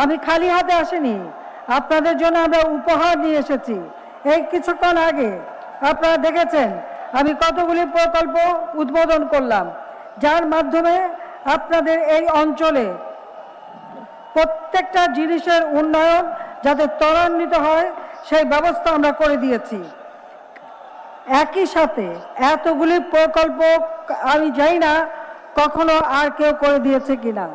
আমি খালি হাতে আসিনি, আপনাদের জন্য আমরা উপহার নিয়ে এসেছি। এই কিছুক্ষণ আগে আপনারা দেখেছেন আমি কতগুলি প্রকল্প উদ্বোধন করলাম, যার মাধ্যমে আপনাদের এই অঞ্চলে প্রত্যেকটা জিনিসের উন্নয়ন যাতে ত্বরান্বিত হয় সেই ব্যবস্থা আমরা করে দিয়েছি। একই সাথে এতগুলি প্রকল্প আমি জানি না কখনো আর কেউ করে দিয়েছে কিনা।